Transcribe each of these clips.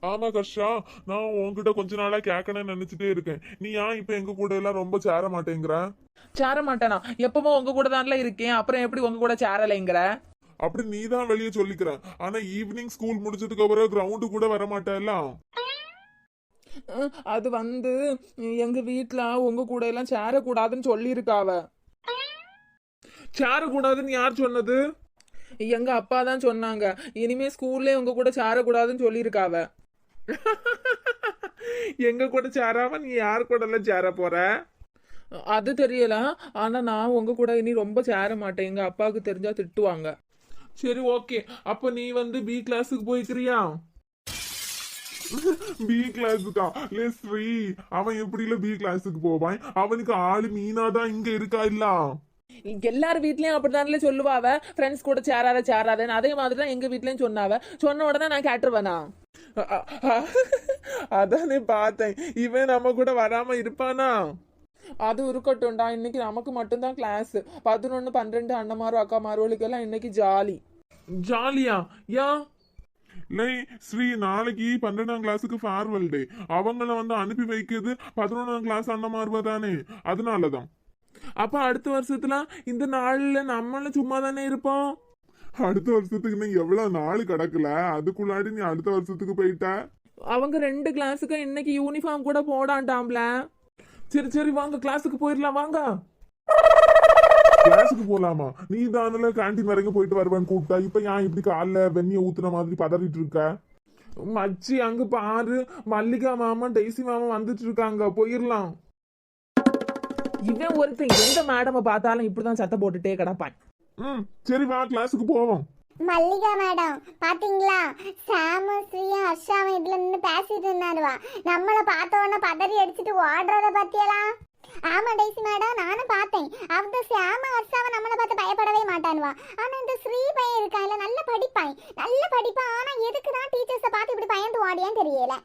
ஆமா கர்ஷா, நான் உன்கிட்ட கொஞ்ச நாளா கேட்கணும்னு நினைச்சிட்டே இருக்கேன். நீ ஏன் இப்ப எங்க கூட எல்லாம் ரொம்ப சேர மாட்டேங்கிற? சேர மாட்டேனா? எப்பவும் உங்க கூட தான்ல இருக்கேன், அப்புறம் எப்படி உங்க கூட சேரலைங்கிற? அப்படி நீ தான் வெளியே சொல்லிக்கிற. ஆனா ஈவினிங் ஸ்கூல் முடிச்சதுக்கு அப்புறம் கிரவுண்டு கூட வர மாட்டேல்ல. அது வந்து எங்க வீட்ல உங்க கூட எல்லாம் சேரக்கூடாதுன்னு சொல்லியிருக்காவ. சேரக்கூடாதுன்னு யார் சொன்னது? எங்க அப்பா தான் சொன்னாங்க, இனிமே ஸ்கூல்ல உங்க கூட சேரக்கூடாதுன்னு சொல்லியிருக்காவ. எங்க கூட சேராம நீ யார் கூட எல்லாம் சேர போற? அது தெரியல, ஆனா நான் உங்க கூட இனி ரொம்ப சேர மாட்டேன், எங்க அப்பாவுக்கு தெரிஞ்சா திட்டுவாங்க. சரி ஓகே, அப்ப நீ வந்து பி கிளாஸுக்கு போய்க்கிறியா? பி கிளாஸுக்கா? ஸ்ரீ, அவன் எப்படில பி கிளாஸுக்கு போவான்? அவனுக்கு ஆளு மீனா தான் இங்க இருக்கா இல்ல? எல்லார் வீட்லயும் அப்படித்தானே சொல்லுவாவ, ஃப்ரெண்ட்ஸ் கூட சேராத சேராதன்னு. அதே மாதிரி தான் எங்க வீட்லயும் சொன்னாவ. சொன்ன உடனே நான் கேட்டுருவேனா? அதானே பார்த்தேன், இவன் நம்ம கூட வராம இருப்பானா? அது இருக்கட்டும்டா, இன்னைக்கு நமக்கு மட்டும்தான் கிளாஸ். 11, 12 அண்ணமாரும் அக்காமார்களுக்கு எல்லாம் இன்னைக்கு ஜாலி. ஜாலியா? யா லை ஸ்ரீ, நாளைக்கு 12ஆம் கிளாஸுக்கு ஃபேர்வெல் டே. அவங்கள வந்து அனுப்பி வைக்கிறது 11ஆம் கிளாஸ் அண்ணமாருவ தானே, அதனாலதான். அப்ப அடுத்த வருஷத்துல இந்த நாள்ல நம்மளும் சும்மா தானே இருப்போம். அடுத்த வருஷத்துக்கு இன்னும் எவ்வளவு நாள் கிடக்கல, அதுக்குள்ளாடி நீ அடுத்த வருஷத்துக்கு போயிட்ட. அவங்க 2 கிளாஸுக்கு இன்னைக்கு யூனிஃபார்ம் கூட போடாண்டாம்ல. சரி சரி, வாங்க கிளாஸுக்கு போயிடலாம், வாங்க. கிளாஸுக்கு போலாமா? நீ தானே கேண்டீன் வரைக்கும் போயிட்டு வருவேன்னு கூப்பிட்டா, இப்ப ஏன் இப்படி காலைல வெந்நிய ஊத்துன மாதிரி பதறிட்டு இருக்க? மச்சி அங்க பாரு, மல்லிகா மாமா டெய்ஸி மாமா வந்துட்டு இருக்காங்க, போயிடலாம். இவன் ஒருத்தன் எந்த மேடமை பார்த்தாலும் இப்படிதான் சத்தம் போட்டுட்டே கிடப்பான். சரி வா, கிளாஸுக்கு போவோம். மல்லிகா மேடம் பாத்தீங்களா, சாமு ஸ்ரீயா ஹர்ஷாவும் இதுல நின்று பேசிட்டு இருந்தாருவா. நம்மள பார்த்த உடனே பதறி அடிச்சுட்டு ஓடுறத பத்தியலாம். ஆமா டெய்சி மேடம், நானும் பார்த்தேன். அந்த சாம ஹர்ஷாவை நம்மளை பார்த்து பயப்படவே மாட்டானுவா. ஆனா இந்த ஸ்ரீ பையன் இருக்கான்ல, நல்ல படிப்பான், நல்ல படிப்பான். ஆனா எதுக்குதான் டீச்சர்ஸை பார்த்து இப்படி பயந்து ஓடியான்னு தெரியல.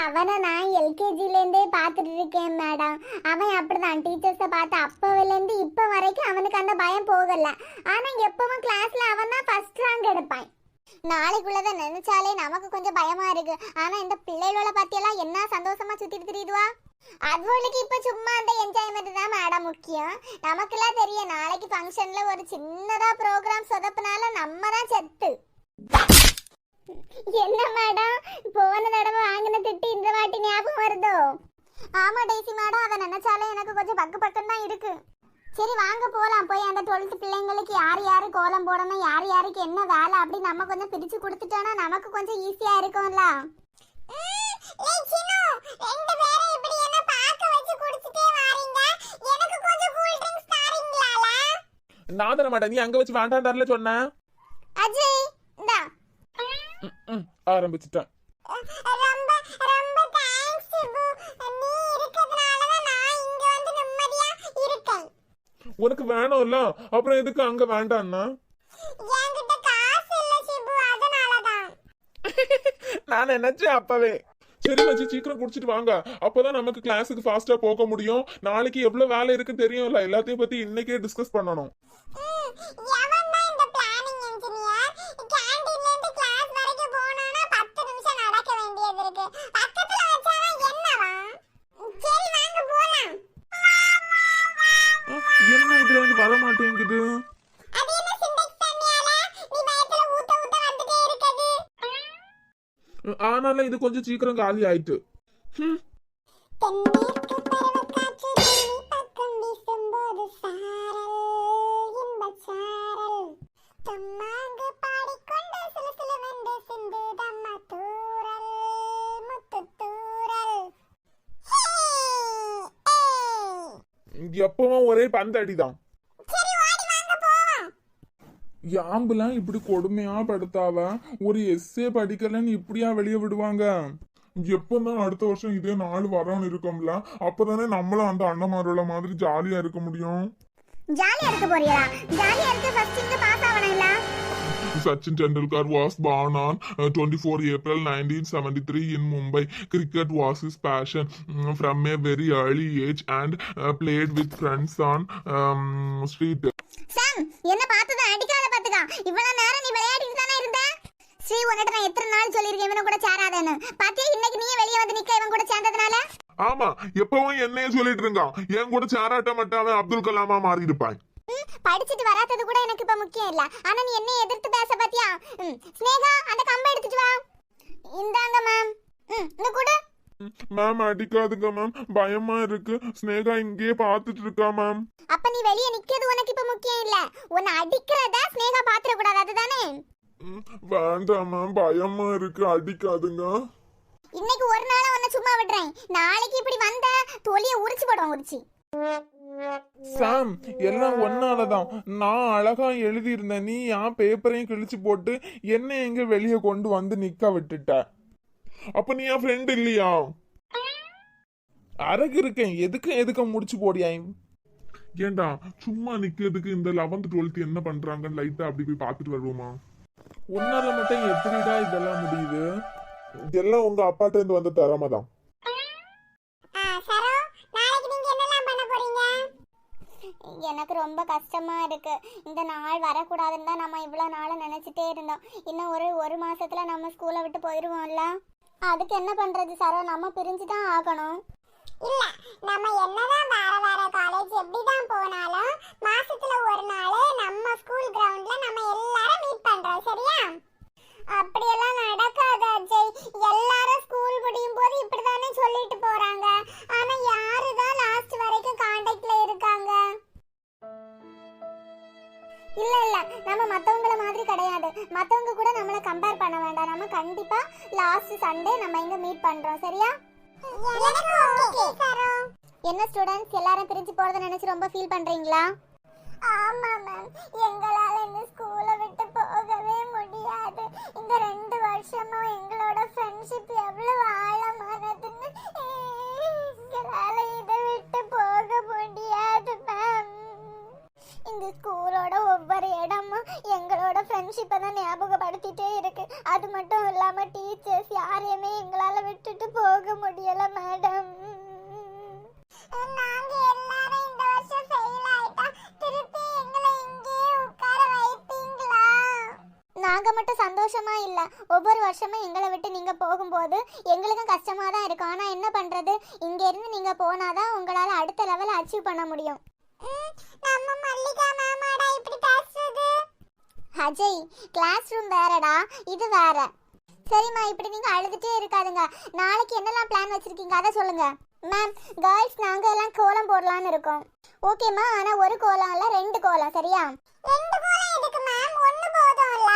அவனை நான் எல்கேஜிலேருந்தே பார்த்துட்டு இருக்கேன் மேடம். அவன் அப்படிதான் டீச்சர்ஸை பார்த்து அப்போவிலேருந்து இப்போ வரைக்கும் அவனுக்கு அந்த பயம் போகல. ஆனால் எப்பவும் கிளாஸில் அவன் தான் ஃபர்ஸ்ட் ரேங்க் எடுப்பான். நாளைக்குள்ளதை நினைச்சாலே நமக்கு கொஞ்சம் பயமா இருக்கு. ஆனா இந்த பிள்ளைகளோட பத்தியெல்லாம் என்ன சந்தோஷமா சுத்திட்டு திரியுதுவா. அதுவளுக்கு இப்ப சும்மா அந்த என்ஜாய்மெண்ட் தான் மேடம் முக்கியம். நமக்கெல்லாம் தெரியும், நாளைக்கு ஃபங்க்ஷன்ல ஒரு சின்னதா ப்ரோக்ராம் சொதப்பினால நம்ம தான் செத்து. என்ன மேடம், போன தடவை வாங்கின திட்டு இந்த வாட்டி ஞாபகம் வருதோ? ஆமா டெய்சி மேடம், அதை நினைச்சாலே எனக்கு கொஞ்சம் பக்கு பக்கம் தான் இருக்கு. சரி வாங்க போலாம். போய் அந்த 12th பிள்ளைங்களுக்கு யார் யாரு கோலம் போடணும், யார் யாருக்கு என்ன வேலை அப்படி நம்ம கொஞ்சம் பிரிச்சு கொடுத்துட்டோம்னா நமக்கு கொஞ்சம் ஈஸியா இருக்கும்ல. நான் தர மாட்டேன், நீ அங்க வச்சு வேண்டாண்டார்ல சொன்ன. அஜய் இந்தா. ஆரம்பிச்சுட்டேன். ரொம்ப ரொம்ப தேங்க்ஸ் சிபு. நீ இருக்கிறதுனால தான் நான் இங்க வந்து நிம்மதியா இருக்கேன். உனக்கு வேணும்ல, அப்புறம் எதுக்கு அங்க வேண்டாம்னா? என்கிட்ட காசு இல்ல சிபு, அதனால தான். நான் நினைச்சேன் அப்பவே. சரி மச்சி, சீக்கிரம் குடிச்சிட்டு வாங்க, அப்பதான் நமக்கு கிளாஸுக்கு ஃபாஸ்டா போக முடியும். நாளைக்கு எவ்வளவு வேலை இருக்குன்னு தெரியும்ல, எல்லாத்தையும் பத்தி இன்னைக்கே டிஸ்கஸ் பண்ணணும். எவன் தான் இந்த பிளானிங் இன்ஜினியர்? கேண்டீன்ல இருந்து கிளாஸ் வரைக்கும் போணும்னா 10 நிமிஷம் நடக்க வேண்டியது இருக்கு. பக்கத்துல வச்சானா என்னவா? சரி வாங்க போலாம். என்ன இதுல வந்து வர மாட்டேங்குது? அது என்ன சிண்டெக்ஸ் தண்ணியால நீ பயத்துல ஊத்த ஊத்த வந்துட்டே இருக்குது. ஆனாலும் இது கொஞ்சம் சீக்கிரம் காலி ஆயிட்டு. தென்மேற்கு பருவக்காற்று பூமி பக்கம் வீசும்போது சாரல், இன்பச் சாரல். சும்மாங்கு பாடிக்கொண்டு சிலுசிலுவென்று சிந்துதம்மா தூறல், முத்துத் தூறல். ஹே, ஏய். எப்பவும் ஒரே பந்தடிதான். சரி ஓடி வாங்க போவோம். யாம்புலாம் இப்படி கொடுமையா படுத்தாவ, ஒரு எஸ்ஸே படிக்கலன்னு இப்படியா வெளியே விடுவாங்க? எப்பதான் அடுத்த வருஷம் இதே 4 வாரம் இருக்கும்ல, அப்பதானே நம்மளும் அந்த அண்ணமாரோட மாதிரி ஜாலியா இருக்க முடியும். ஜாலியா இருக்க போறியா? ஜாலியா இருக்க ஃபர்ஸ்ட் இங்க pass ஆவணும்ல. Sachin Tendulkar was born on 24 April 1973 in Mumbai. Cricket was his passion from a very early age and played with friends on street. சாம், என்ன பார்த்தத அடிக்காத பாத்துக்க. இவ்வளவு நேரம் நீ விளையாடிட்டு தானே இருந்த. ஸ்ரீ உன்கிட்ட நான் எத்தனை நாள் சொல்லியிருக்கேன் இவனை கூட சேராதேன்னு. பாத்தியா இன்னைக்கு நீயே வெளியே வந்து நிக்க இவன் கூட சேர்ந்ததுனால. ஆமா, எப்பவும் என்னையே சொல்லிட்டு இருக்கான், என் கூட சேராட்ட மாட்டாவே அப்துல் கலாமா மாறி இருப்பான். படிச்சிட்டு வராதது கூட எனக்கு இப்ப முக்கியம் இல்ல. ஆனா நீ என்ன எதிர்த்து பேச பாத்தியா? ஸ்னேகா அந்த கம்பை எடுத்துட்டு வா. இந்தாங்க மேம். இந்த கூட. மேம் அடிக்காதுங்க மேம், பயமா இருக்கு. ஸ்னேகா இங்கேயே பாத்துட்டு இருக்கா மேம். அப்ப நீ வெளியே நிக்கிறது உனக்கு இப்ப முக்கியம் இல்ல. உன்னை அடிக்கிறத ஸ்னேகா பாத்துற கூடாது, அதுதானே? வேண்டாம் மேம், பயமா இருக்கு, அடிக்காதுங்க. இன்னைக்கு ஒரு நாளா உன்னை சும்மா விடுறேன். நாளைக்கு இப்படி வந்த தொலியை உரிச்சு போடுவோம், உரிச்சு. சாம், எல்லாம் ஒன்னாலதான். நான் அழகா எழுதியிருந்தேன், நீ என் பேப்பரையும் கிழிச்சு போட்டு என்ன எங்க வெளியே கொண்டு வந்து நிக்க விட்டுட்ட. அப்ப நீ என் ஃப்ரெண்ட் இல்லையா? அரகு இருக்கேன், எதுக்கு முடிச்சு போடியா? ஏண்டா சும்மா நிக்கிறதுக்கு இந்த 11th 12th என்ன பண்றாங்கன்னு லைட்டா அப்படி போய் பாத்துட்டு வருவோமா? உன்னால மட்டும் எப்படிடா இதெல்லாம் முடியுது? எல்லாம் உங்க அப்பாட்ட இருந்து வந்த திறமை தான். சரோ, நாளைக்கு நீங்க என்னலாம் பண்ண போறீங்க? எனக்கு ரொம்ப கஷ்டமா இருக்கு. இந்த நாள் வரக்கூடாதுன்னு தான் நம்ம இவ்வளவு நாள நினைச்சிட்டே இருந்தோம். இன்னும் ஒரு மாசத்துல நம்ம ஸ்கூலை விட்டு போயிருவோம்ல. அதுக்கு என்ன பண்றது சரோ, நம்ம பிரிஞ்சு தான் ஆகணும். இல்ல, நம்ம என்னதான் வேற காலேஜ் எப்படிதான் போனாலும் மாசத்துல ஒரு நாள் நம்ம ஸ்கூல் கிரவுண்ட்ல நம்ம எல்லாரும் மீட் பண்றோம், சரியா? அப்படியெல்லாம் நடக்காது அஜய். எல்லாரும் ஸ்கூல் முடியும் போது இப்படிதானே சொல்லிட்டு போறாங்க. ஆனா யாருதான் லாஸ்ட் வரைக்கும் கான்டாக்ட்ல இருக்காங்க? இல்ல நம்ம மத்தவங்கள மாதிரி கிடையாது. மத்தவங்க கூட நம்மள கம்பேர் பண்ண வேண்டாம். நம்ம கண்டிப்பா லாஸ்ட் சண்டே நம்ம இங்க மீட் பண்றோம், சரியா? என்ன ஸ்டூடண்ட்ஸ், எல்லாரும் பிரிஞ்சு போறத நினைச்சு ரொம்ப ஃபீல் பண்றீங்களா? ஆமா மேம், எங்களால இந்த ஸ்கூலை விட்டு போகவே முடியாது. இந்த 2 வருஷமும் எங்களோட ஃப்ரெண்ட்ஷிப் எவ்வளவு ஆழமானதுன்னு எங்களால இதை விட்டு போக முடியாது மேம். இந்த ஸ்கூலோட ஒவ்வொரு இடமும் எங்களோட ஃப்ரெண்ட்ஷிப்பை தான் ஞாபகப்படுத்திட்டே இருக்கு. அது மட்டும் இல்லாம டீச்சர்ஸ் யாரையுமே எங்களால விட்டுட்டு போக முடியல மேடம். நாங்க எல்லாரும் இந்த வருஷம் ஃபெயில் ஆயிட்டா திருப்பி எங்களை இங்கேயே உட்கார வைப்பீங்களா? நாங்க மட்டும் சந்தோஷமா இல்ல, ஒவ்வொரு வருஷமும் எங்களை விட்டு நீங்க போகும்போது எங்களுக்கும் கஷ்டமா தான் இருக்கும். ஆனா என்ன பண்றது, இங்க இருந்து நீங்க போனாதான் உங்களால அடுத்த லெவல் அச்சீவ் பண்ண முடியும். நம்ம மல்லிகா மேமாடா இப்படி பேசுறது? அஜய், கிளாஸ் ரூம் வேறடா, இது வேற. சரிம்மா, இப்படி நீங்க அழுதுட்டே இருக்காதுங்க. நாளைக்கு என்னெல்லாம் பிளான் வச்சிருக்கீங்க அதை சொல்லுங்க. மேம், கேர்ள்ஸ் நாங்க எல்லாம் கோலம் போடலாம்னு இருக்கோம். ஓகேம்மா, ஆனா ஒரு கோலம் இல்ல 2 கோலம், சரியா? 2 கோலம் எதுக்கு மேம்? ஒன்னு போதும்ல?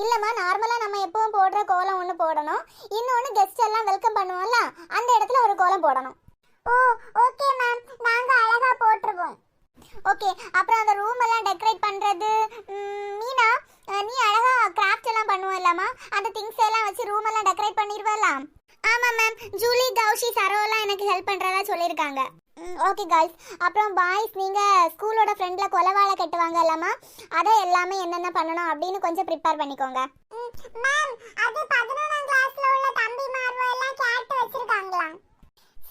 இல்லம்மா, நார்மலா நம்ம எப்பவும் போடுற கோலம் ஒன்னு போடணும். இன்னொன்னு கெஸ்ட் எல்லாம் வெல்கம் பண்ணுவோம்ல, அந்த இடத்துல ஒரு கோலம் போடணும். ஓ ஓகே மேம், நாங்க அழகா போட்டுருவோம். ஓகே, அப்புறம் அந்த ரூம் எல்லாம் டெக்கரேட் பண்றது, மீனா நீ அழகா கிராஃப்ட் எல்லாம் பண்ணுவல்லம்மா, அந்த திங்ஸ் எல்லாம் வச்சு ரூம் எல்லாம் டெக்கரேட் பண்ணிடுவலாம். ஆமா மேம், ஜூலி, கௌஷி, சரோலாம் எனக்கு ஹெல்ப் பண்றதா சொல்லிருக்காங்க. ஓகே गाइस, அப்புறம் பாய்ஸ் நீங்க ஸ்கூலோட ஃப்ரெண்ட்ல கொலவாளை கட்டுவாங்க இல்லம்மா, அத எல்லாமே என்னென்ன பண்ணனும் அப்படினு கொஞ்சம் ப்ரிப்பேர் பண்ணிக்கோங்க. மேம், அது 11ஆம் கிளாஸ்ல உள்ள தம்பி மார்வோ எல்லாம் கேட் வச்சிருக்காங்களா?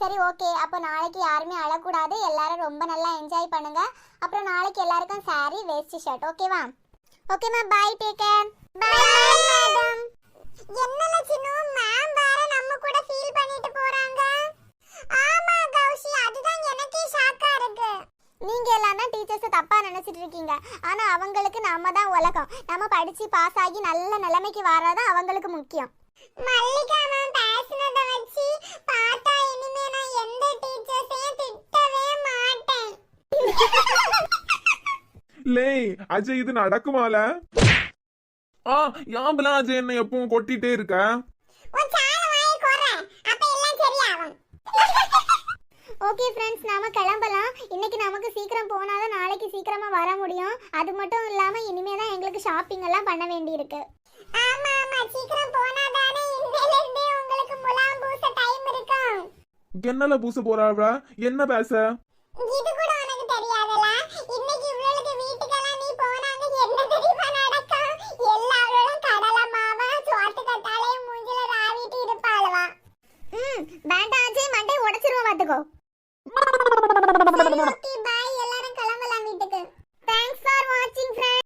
சரி ஓகே, அப்ப நாளைக்கு யாருமே அழக்கூடாது, எல்லாரும் ரொம்ப நல்லா என்ஜாய் பண்ணுங்க. அப்புறம் நாளைக்கு எல்லாருக்கும் saree வேஷ்டி ஷர்ட், ஓகேவா? Okay ma'am, bye, take care. Bye madam. என்னல சின்னு, மேம் வேற நம்ம கூட ஃபீல் பண்ணிட்டு போறாங்க. ஆமா கௌஷி, அதுதான் எனக்கே ஷாக்கா இருக்கு. நீங்க எல்லாம் தான் டீச்சர்ஸ் தப்பா நினைச்சிட்டு இருக்கீங்க. ஆனா அவங்களுக்கு நம்ம தான் உலகம். நம்ம படிச்சு பாஸ் ஆகி நல்ல நிலைமைக்கு வராத அவங்களுக்கு முக்கியம். மல்லிகா மேம் பேசினத வச்சு பார்த்தா இனிமே நான் எந்த டீச்சர்ஸையும் திட்டவே மாட்டேன். லே அஜய், இது நடக்குமால? யாம்பலாம் அஜய் என்ன எப்பவும் கொட்டிட்டே இருக்க? ஓகே फ्रेंड्स, நாம கிளம்பலாம். இன்னைக்கு நமக்கு சீக்கிரம் போனாதான் நாளைக்கு சீக்கிரமா வர முடியும். அது மட்டும் இல்லாம இனிமே தான் எங்களுக்கு ஷாப்பிங் எல்லாம் பண்ண வேண்டியிருக்கு. ஆமா ஆமா, சீக்கிரம் போனாதானே இன்னையில இருந்தே உங்களுக்கு முலாம் பூச டைம் இருக்கும். என்னல பூச போறாவா? என்ன பேச? இது